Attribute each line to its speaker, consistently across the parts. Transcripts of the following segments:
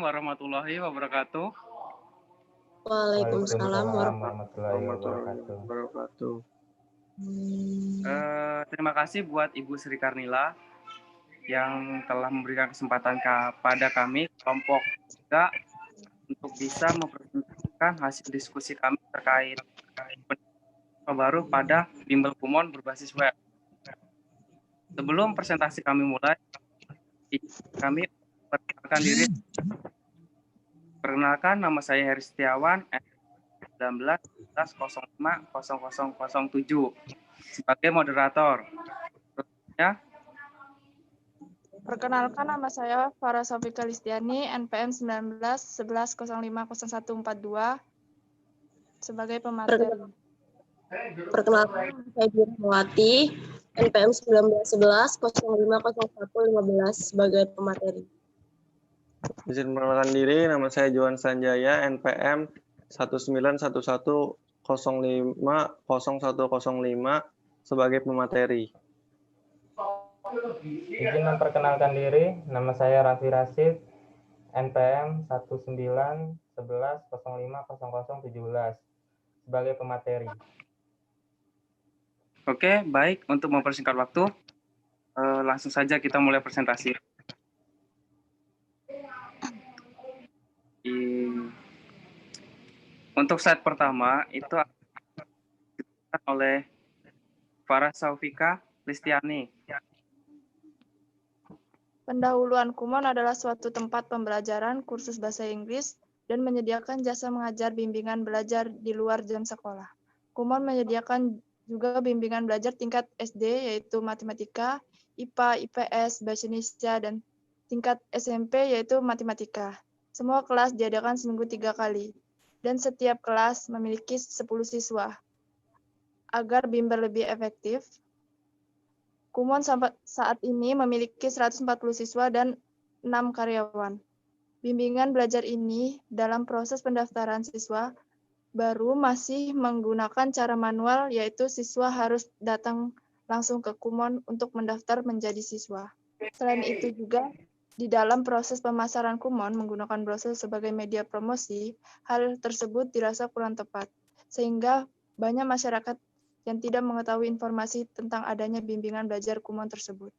Speaker 1: warahmatullahi wabarakatuh.
Speaker 2: Waalaikumsalam
Speaker 3: warahmatullahi wabarakatuh.
Speaker 1: Terima kasih buat Ibu Sri Karnila yang telah memberikan kesempatan kepada kami kelompok 3 untuk bisa mempresentasikan hasil diskusi kami terkait baru pada bimbel Kumon berbasis web. Sebelum presentasi kami mulai, kami perkenalkan diri. Perkenalkan, nama saya Heri Setiawan, 19/05/0007 sebagai moderator. Ya,
Speaker 4: Perkenalkan, nama saya Farah Sofika Listiani, NPM 19/11/05/0142 sebagai pemateri.
Speaker 2: Perkenalkan, saya Dira Mawati, NPM 19/11/05/0115 sebagai pemateri.
Speaker 3: Izin memperkenalkan diri, nama saya Johan Sanjaya, NPM 19/11/05/0105 sebagai pemateri.
Speaker 5: Izin memperkenalkan diri, nama saya Raffi Rasid, NPM 19/11/05/0017 sebagai pemateri.
Speaker 1: oke, baik. Untuk mempersingkat waktu, langsung saja kita mulai presentasi. Untuk slide pertama itu dilakukan oleh Farah Saufika Listiani.
Speaker 4: Pendahuluan Kumon adalah suatu tempat pembelajaran kursus bahasa Inggris dan menyediakan jasa mengajar bimbingan belajar di luar jam sekolah. Kumon menyediakan juga bimbingan belajar tingkat SD, yaitu matematika, IPA, IPS, bahasa Indonesia, dan tingkat SMP, yaitu matematika. Semua kelas diadakan seminggu 3 kali, dan setiap kelas memiliki 10 siswa. Agar bimbel lebih efektif, Kumon saat ini memiliki 140 siswa dan 6 karyawan. Bimbingan belajar ini dalam proses pendaftaran siswa baru masih menggunakan cara manual, yaitu siswa harus datang langsung ke Kumon untuk mendaftar menjadi siswa. Selain itu juga, di dalam proses pemasaran Kumon menggunakan brosur sebagai media promosi, hal tersebut dirasa kurang tepat, sehingga banyak masyarakat yang tidak mengetahui informasi tentang adanya bimbingan belajar Kumon tersebut.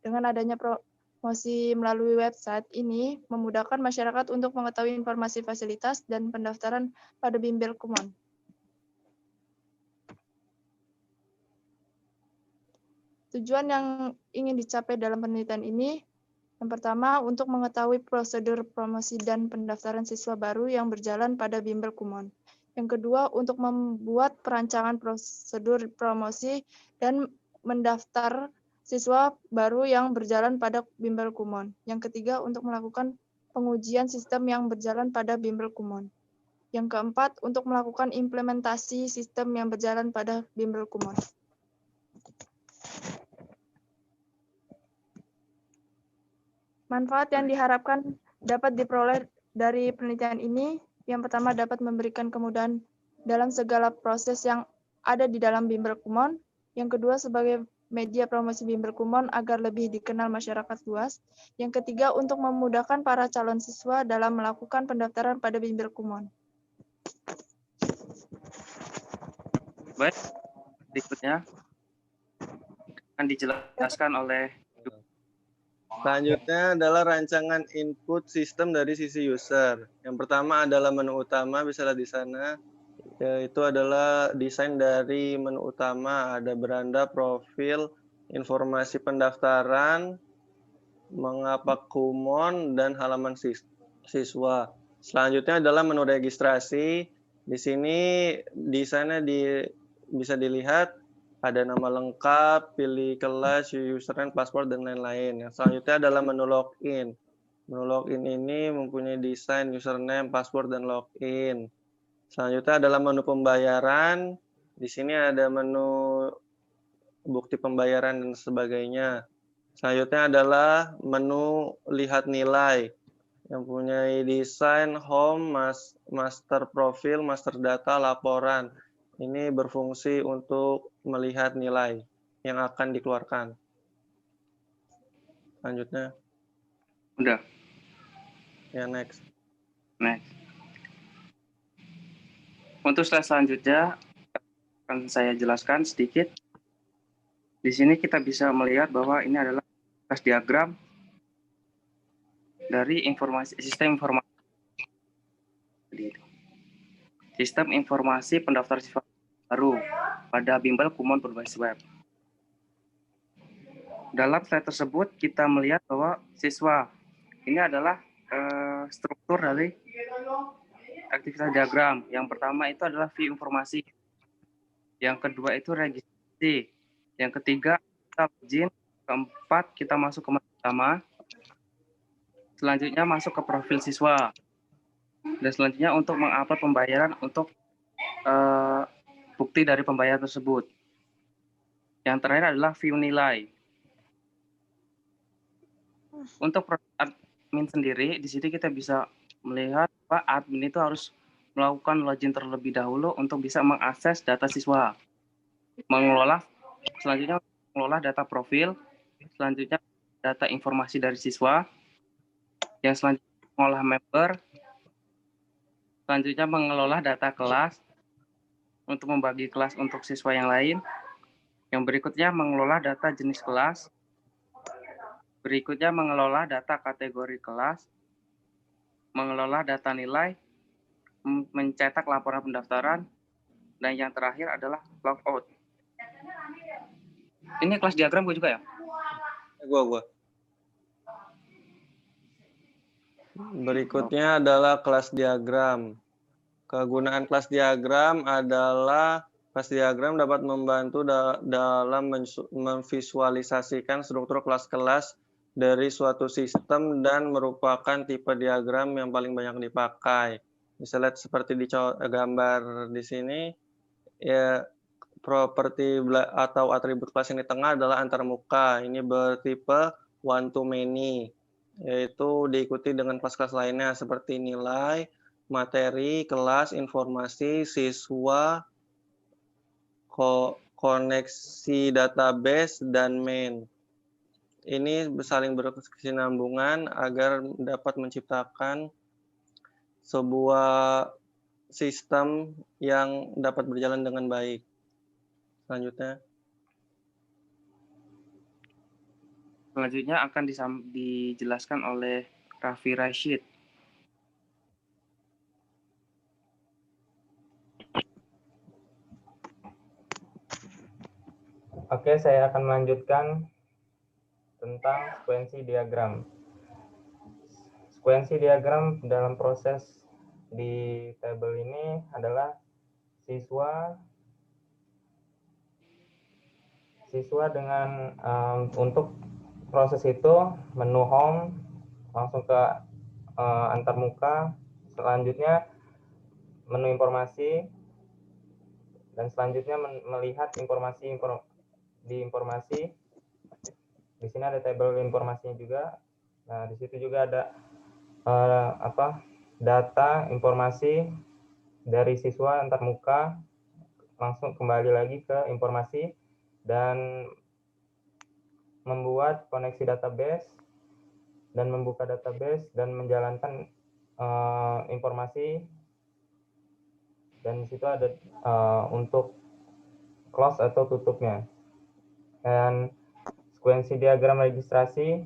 Speaker 4: Dengan adanya promosi melalui website ini, memudahkan masyarakat untuk mengetahui informasi fasilitas dan pendaftaran pada bimbel Kumon. Tujuan yang ingin dicapai dalam penelitian ini, yang pertama, untuk mengetahui prosedur promosi dan pendaftaran siswa baru yang berjalan pada bimbel Kumon. Yang kedua, untuk membuat perancangan prosedur promosi dan mendaftar siswa baru yang berjalan pada bimbel Kumon. Yang ketiga, untuk melakukan pengujian sistem yang berjalan pada bimbel Kumon. Yang keempat, untuk melakukan implementasi sistem yang berjalan pada bimbel Kumon. Manfaat yang diharapkan dapat diperoleh dari penelitian ini, yang pertama dapat memberikan kemudahan dalam segala proses yang ada di dalam bimbel Kumon. Yang kedua, sebagai media promosi bimbel Kumon agar lebih dikenal masyarakat luas. Yang ketiga, untuk memudahkan para calon siswa dalam melakukan pendaftaran pada bimbel Kumon.
Speaker 1: Baik, berikutnya akan dijelaskan oleh.
Speaker 3: Selanjutnya adalah rancangan input sistem dari sisi user. Yang pertama adalah menu utama, bisa lihat di sana. Itu adalah desain dari menu utama, ada beranda, profil, informasi pendaftaran, mengapa Kumon, dan halaman siswa. Selanjutnya adalah menu registrasi. Di sini desainnya bisa dilihat, ada nama lengkap, pilih kelas, username, password, dan lain-lain. Yang selanjutnya adalah menu login. Menu login ini mempunyai desain username, password, dan login. Selanjutnya adalah menu pembayaran. Di sini ada menu bukti pembayaran dan sebagainya. Selanjutnya adalah menu lihat nilai yang mempunyai desain home, master profil, master data, laporan. Ini berfungsi untuk melihat nilai yang akan dikeluarkan. Selanjutnya.
Speaker 1: Udah.
Speaker 3: Ya, next.
Speaker 1: Next. Untuk slide selanjutnya akan saya jelaskan sedikit. Di sini kita bisa melihat bahwa ini adalah kelas diagram dari sistem informasi pendaftar siswa baru pada bimbel Kumon berbasis web. Dalam slide tersebut kita melihat bahwa siswa ini adalah struktur dari aktivitas diagram. Yang pertama itu adalah view informasi. Yang kedua itu registrasi. Yang ketiga kita login. Keempat kita masuk ke menu utama. Selanjutnya masuk ke profil siswa. Dan selanjutnya untuk mengupload pembayaran untuk bukti dari pembayaran tersebut. Yang terakhir adalah view nilai. Untuk admin sendiri, di sini kita bisa melihat bahwa admin itu harus melakukan login terlebih dahulu untuk bisa mengakses data siswa. Selanjutnya mengelola data profil, selanjutnya data informasi dari siswa, yang selanjutnya mengolah member, selanjutnya mengelola data kelas untuk membagi kelas untuk siswa yang lain, yang berikutnya mengelola data jenis kelas, berikutnya mengelola data kategori kelas, mengelola data nilai, mencetak laporan pendaftaran, dan yang terakhir adalah logout. Ini kelas diagram gue juga ya?
Speaker 3: Gua. Berikutnya adalah kelas diagram. Kegunaan kelas diagram adalah kelas diagram dapat membantu dalam memvisualisasikan struktur kelas-kelas dari suatu sistem dan merupakan tipe diagram yang paling banyak dipakai. Bisa lihat seperti di gambar di sini, ya properti atau atribut kelas yang di tengah adalah antarmuka. Ini bertipe one to many, yaitu diikuti dengan kelas-kelas lainnya seperti nilai, materi, kelas, informasi, siswa, koneksi database, dan main. Ini saling berkesinambungan agar dapat menciptakan sebuah sistem yang dapat berjalan dengan baik. Selanjutnya.
Speaker 1: Selanjutnya akan dijelaskan oleh Raffi Rashid.
Speaker 5: Oke, saya akan melanjutkan tentang sekuensi diagram. Sekuensi diagram dalam proses di tabel ini adalah siswa dengan untuk proses itu menu home langsung ke antarmuka, selanjutnya menu informasi, dan selanjutnya melihat informasi di informasi. Di sini ada tabel informasinya juga. Nah, di situ juga ada data informasi dari siswa antarmuka, langsung kembali lagi ke informasi dan membuat koneksi database dan membuka database dan menjalankan informasi, dan di situ ada untuk close atau tutupnya. Dan sekuensi diagram registrasi,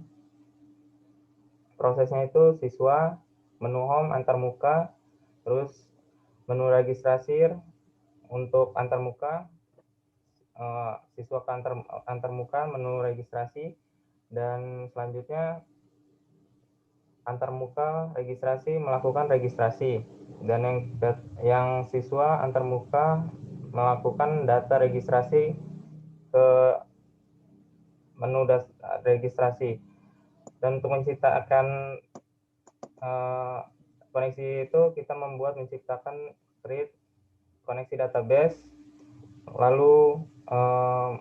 Speaker 5: prosesnya itu siswa, menu home antarmuka, terus menu registrasi untuk antarmuka, siswa ke antarmuka, menu registrasi, dan selanjutnya antarmuka registrasi melakukan registrasi, dan yang siswa antarmuka melakukan data registrasi ke menu registrasi. Dan untuk menciptakan koneksi itu kita menciptakan create koneksi database, lalu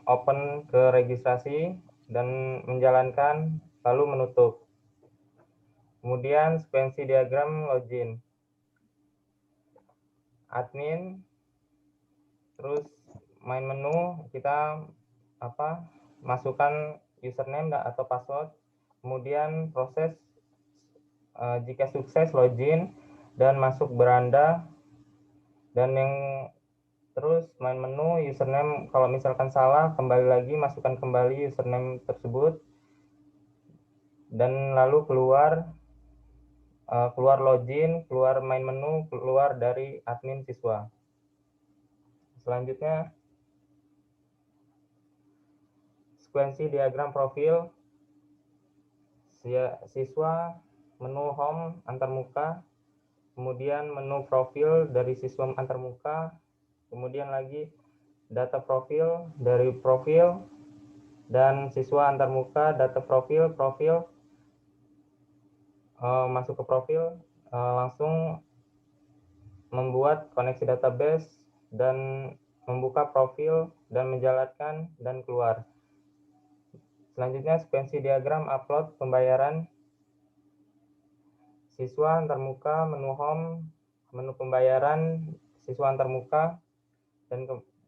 Speaker 5: open ke registrasi dan menjalankan, lalu menutup. Kemudian sekuensi diagram login, admin, terus main menu kita masukkan username atau password, kemudian proses Jika sukses login dan masuk beranda, dan yang terus main menu username, kalau misalkan salah kembali lagi masukkan kembali username tersebut, dan lalu keluar login, keluar main menu, keluar dari admin siswa. Selanjutnya sekuensi diagram profil siswa, menu home antarmuka, kemudian menu profil dari siswa antarmuka, kemudian lagi data profil dari profil, dan siswa antarmuka data profil, masuk ke profil, langsung membuat koneksi database dan membuka profil dan menjalankan dan keluar. Selanjutnya sekuensi diagram upload pembayaran siswa antarmuka, menu home, menu pembayaran siswa antarmuka,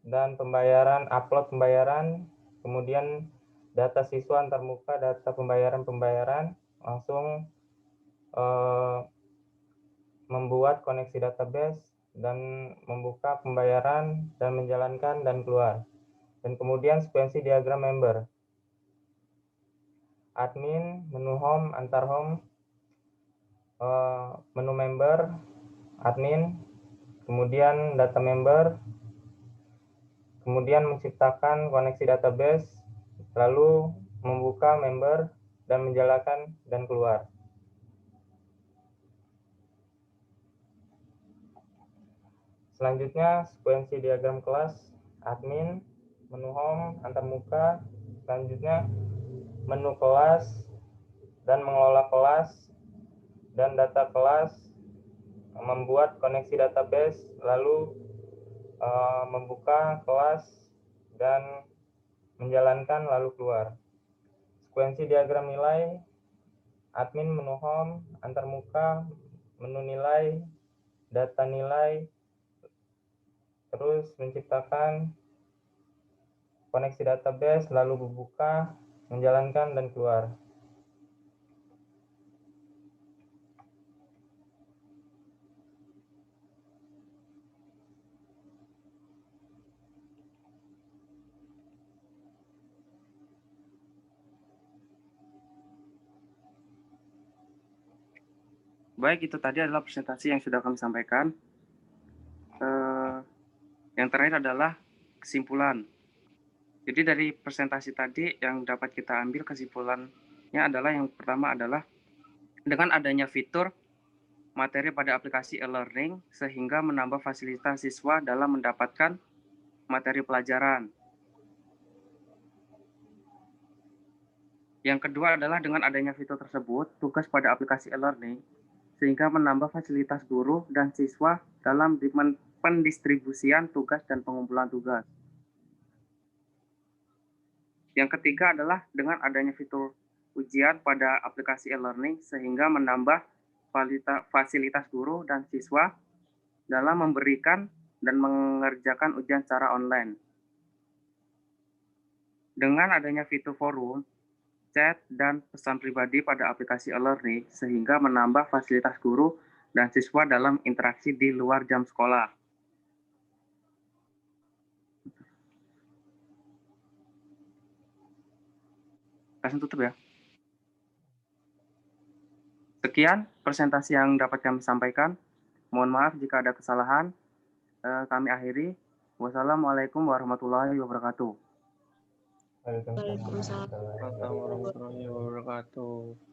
Speaker 5: dan pembayaran, upload pembayaran, kemudian data siswa antarmuka, data pembayaran, langsung membuat koneksi database dan membuka pembayaran dan menjalankan dan keluar. Dan kemudian sekuensi diagram member. Admin, menu home, antar home, menu member, admin, kemudian data member, kemudian menciptakan koneksi database, lalu membuka member dan menjalankan dan keluar. Selanjutnya sekuensi diagram kelas, admin, menu home, antarmuka, selanjutnya menu kelas dan mengelola kelas dan data kelas, membuat koneksi database, lalu membuka kelas dan menjalankan lalu keluar. Sekuensi diagram nilai, admin, menu home, antarmuka, menu nilai, data nilai, terus menciptakan koneksi database, lalu membuka, menjalankan, dan keluar.
Speaker 1: Baik, itu tadi adalah presentasi yang sudah kami sampaikan. Yang terakhir adalah kesimpulan. Jadi dari presentasi tadi yang dapat kita ambil kesimpulannya adalah yang pertama adalah dengan adanya fitur materi pada aplikasi e-learning sehingga menambah fasilitas siswa dalam mendapatkan materi pelajaran. Yang kedua adalah dengan adanya fitur tersebut, tugas pada aplikasi e-learning sehingga menambah fasilitas guru dan siswa dalam pendistribusian tugas dan pengumpulan tugas. Yang ketiga adalah dengan adanya fitur ujian pada aplikasi e-learning sehingga menambah fasilitas guru dan siswa dalam memberikan dan mengerjakan ujian secara online. Dengan adanya fitur forum, chat, dan pesan pribadi pada aplikasi e-learning sehingga menambah fasilitas guru dan siswa dalam interaksi di luar jam sekolah. Langsung tutup ya. Sekian presentasi yang dapat kami sampaikan. Mohon maaf jika ada kesalahan. Kami akhiri. Wassalamualaikum warahmatullahi wabarakatuh.
Speaker 2: Waalaikumsalam.
Speaker 3: Warahmatullahi wabarakatuh.